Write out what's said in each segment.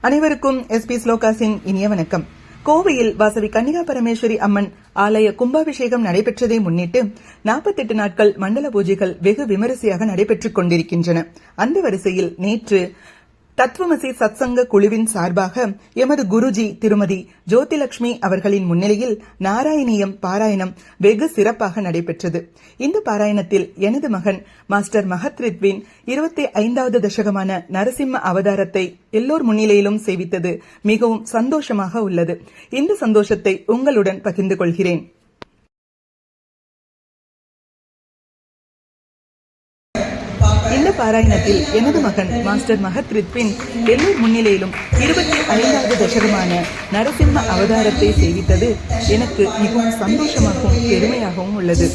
அனைவருக்கும் எஸ்பி ஸ்லோகாஸின் இனிய வணக்கம். கோவையில் வாசவி கன்னிகா பரமேஸ்வரி அம்மன் ஆலய கும்பாபிஷேகம் நடைபெற்றதை முன்னிட்டு 48 நாட்கள் மண்டல பூஜைகள் வெகு விமரிசையாக நடைபெற்றுக் கொண்டிருக்கின்றன. அந்த வரிசையில் நேற்று தத்துவமசி சத்சங்க குழுவின் சார்பாக எமது குருஜி திருமதி ஜோதிலட்சுமி அவர்களின் முன்னிலையில் நாராயணியம் பாராயணம் வெகு சிறப்பாக நடைபெற்றது. இந்த பாராயணத்தில் எனது மகன் மாஸ்டர் மகத் ரித்வின் 25வது தசகமான நரசிம்ம அவதாரத்தை எல்லோர் முன்னிலையிலும் சேவித்தது மிகவும் சந்தோஷமாக உள்ளது. இந்த சந்தோஷத்தை உங்களுடன் பகிர்ந்து கொள்கிறேன். இந்த பாராயணத்தில் எனது மகன் மாஸ்டர் மகத் ரித்வின் எல்லோர் முன்னிலையிலும் 25வது தசகமான நரசிம்ம அவதாரத்தை சேவித்தது எனக்கு மிகவும் சந்தோஷமாகவும் பெருமையாகவும் உள்ளது.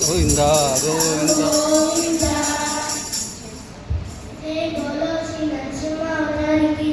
गोविंदा गोविंदा। जय बोलो श्री नरसिम्हा अवतार की